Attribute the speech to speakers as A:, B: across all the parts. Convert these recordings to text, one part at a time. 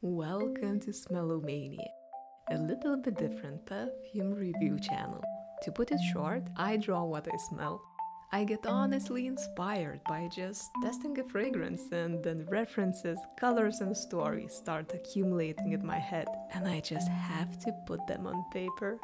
A: Welcome to Smellomania, a little bit different perfume review channel. To put it short, I draw what I smell. I get honestly inspired by just testing a fragrance, and then references, colors and stories start accumulating in my head, and I just have to put them on paper.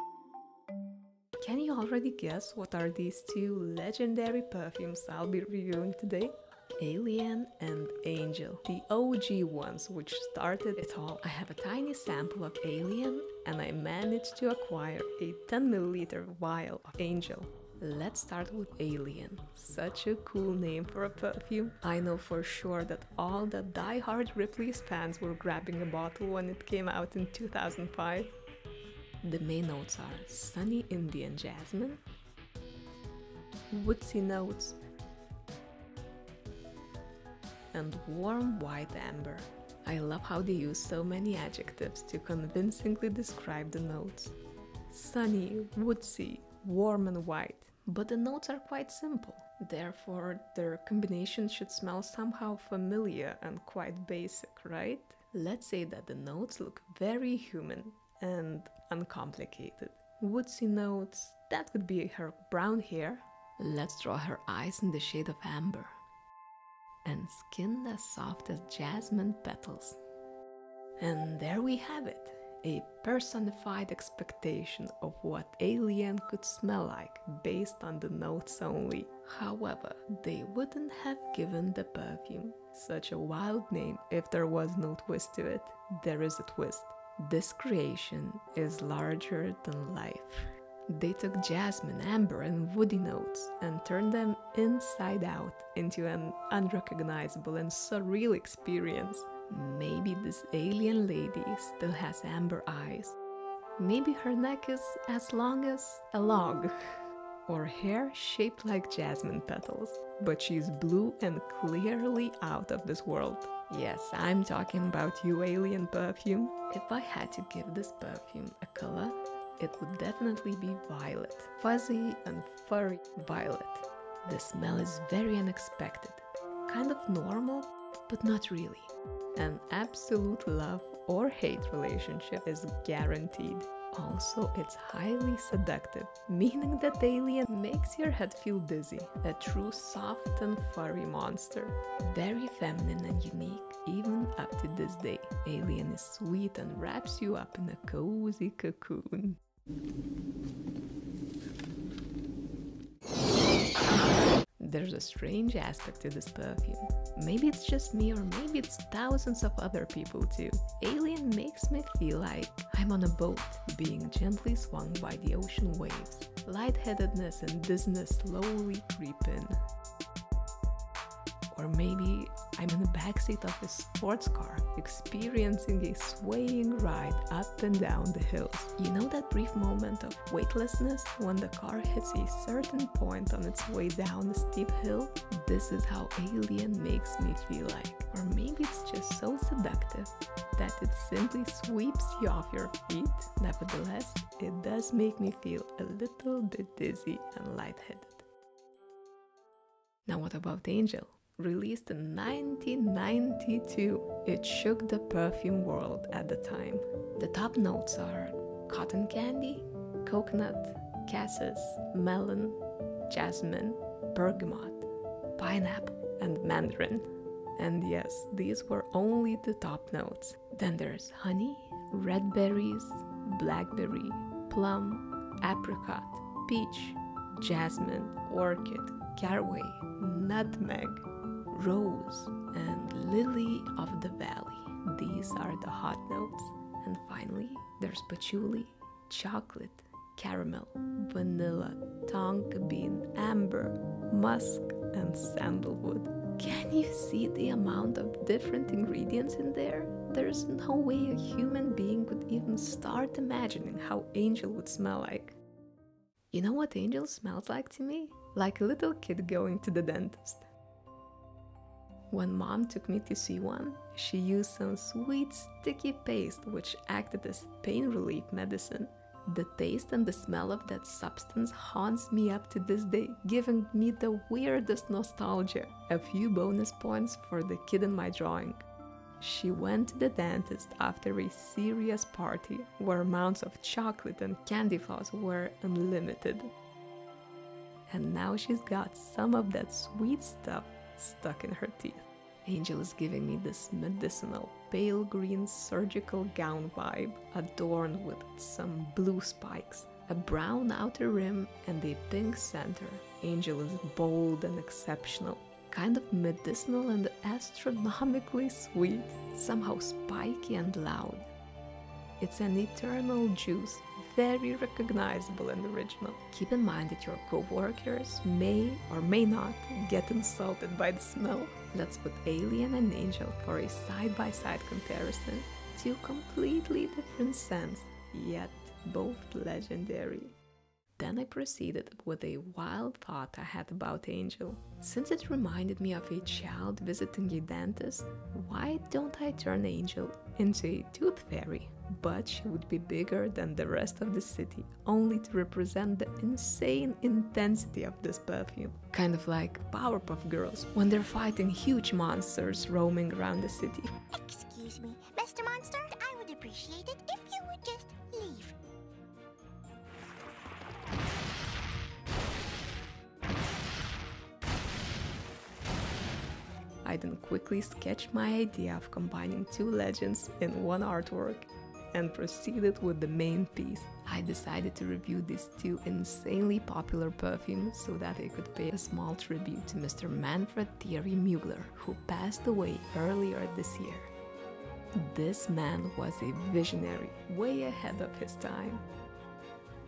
A: Can you already guess what are these two legendary perfumes I'll be reviewing today? Alien and Angel, the OG ones which started it all. I have a tiny sample of Alien and I managed to acquire a 10 ml vial of Angel. Let's start with Alien. Such a cool name for a perfume. I know for sure that all the die-hard Ripley's fans were grabbing a bottle when it came out in 2005. The main notes are sunny Indian jasmine, woodsy notes, and warm white amber. I love how they use so many adjectives to convincingly describe the notes. Sunny, woodsy, warm and white. But the notes are quite simple, therefore their combination should smell somehow familiar and quite basic, right? Let's say that the notes look very human and uncomplicated. Woodsy notes, that would be her brown hair. Let's draw her eyes in the shade of amber. And skin as soft as jasmine petals. And there we have it, a personified expectation of what Alien could smell like based on the notes only. However, they wouldn't have given the perfume such a wild name if there was no twist to it. There is a twist. This creation is larger than life. They took jasmine, amber and woody notes and turned them inside out into an unrecognizable and surreal experience. Maybe this alien lady still has amber eyes. Maybe her neck is as long as a log. Or hair shaped like jasmine petals. But she's blue and clearly out of this world. Yes, I'm talking about you, Alien perfume. If I had to give this perfume a color, it would definitely be violet. Fuzzy and furry violet. The smell is very unexpected. Kind of normal, but not really. An absolute love or hate relationship is guaranteed. Also, it's highly seductive, meaning that Alien makes your head feel dizzy. A true soft and furry monster. Very feminine and unique, even up to this day. Alien is sweet and wraps you up in a cozy cocoon. There's a strange aspect to this perfume. Maybe it's just me, or maybe it's thousands of other people too. Alien makes me feel like I'm on a boat, being gently swung by the ocean waves. Lightheadedness and dizziness slowly creep in. Or maybe I'm in the backseat of a sports car, experiencing a swaying ride up and down the hills. You know that brief moment of weightlessness when the car hits a certain point on its way down a steep hill? This is how Alien makes me feel like. Or maybe it's just so seductive that it simply sweeps you off your feet. Nevertheless, it does make me feel a little bit dizzy and lightheaded. Now what about Angel? Released in 1992, it shook the perfume world at the time. The top notes are cotton candy, coconut, cassis, melon, jasmine, bergamot, pineapple, and mandarin. And yes, these were only the top notes. Then there's honey, red berries, blackberry, plum, apricot, peach, jasmine, orchid, caraway, nutmeg, rose, and lily of the valley. These are the hot notes. And finally, there's patchouli, chocolate, caramel, vanilla, tonka bean, amber, musk, and sandalwood. Can you see the amount of different ingredients in there? There's no way a human being could even start imagining how Angel would smell like. You know what Angel smells like to me? Like a little kid going to the dentist. When mom took me to see one, she used some sweet sticky paste which acted as pain relief medicine. The taste and the smell of that substance haunts me up to this day, giving me the weirdest nostalgia. A few bonus points for the kid in my drawing. She went to the dentist after a serious party where amounts of chocolate and candy floss were unlimited. And now she's got some of that sweet stuff stuck in her teeth. Angel is giving me this medicinal pale green surgical gown vibe adorned with some blue spikes, a brown outer rim and a pink center. Angel is bold and exceptional, kind of medicinal and astronomically sweet, somehow spiky and loud. It's an eternal juice, very recognizable and original. Keep in mind that your co-workers may or may not get insulted by the smell. Let's put Alien and Angel for a side-by-side comparison. Two completely different scents, yet both legendary. Then I proceeded with a wild thought I had about Angel. Since it reminded me of a child visiting a dentist, why don't I turn Angel into a tooth fairy? But she would be bigger than the rest of the city, only to represent the insane intensity of this perfume. Kind of like Powerpuff Girls when they're fighting huge monsters roaming around the city.
B: Excuse me, Mr. Monster, I would appreciate it if you would just leave.
A: I then quickly sketched my idea of combining two legends in one artwork and proceeded with the main piece. I decided to review these two insanely popular perfumes so that I could pay a small tribute to Mr. Manfred Thierry Mugler, who passed away earlier this year. This man was a visionary, way ahead of his time.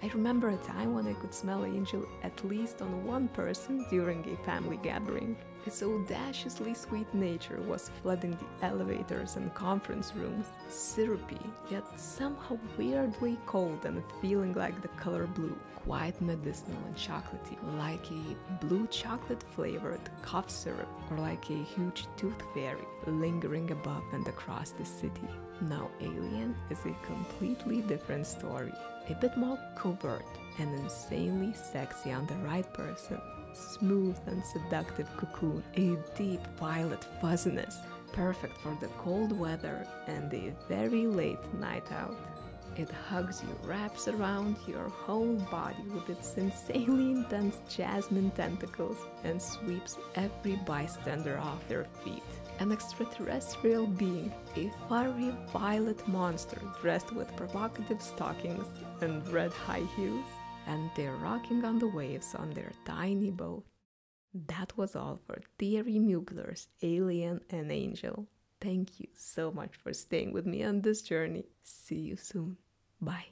A: I remember a time when I could smell Angel at least on one person during a family gathering. His audaciously sweet nature was flooding the elevators and conference rooms, syrupy, yet somehow weirdly cold and feeling like the color blue, quite medicinal and chocolatey, like a blue chocolate flavored cough syrup, or like a huge tooth fairy lingering above and across the city. Now Alien is a completely different story, a bit more covert and insanely sexy on the right person. Smooth and seductive cocoon, a deep violet fuzziness, perfect for the cold weather and a very late night out. It hugs you, wraps around your whole body with its insanely intense jasmine tentacles and sweeps every bystander off their feet. An extraterrestrial being, a furry violet monster dressed with provocative stockings and red high heels, and they're rocking on the waves on their tiny boat. That was all for Thierry Mugler's Alien and Angel. Thank you so much for staying with me on this journey. See you soon. Bye.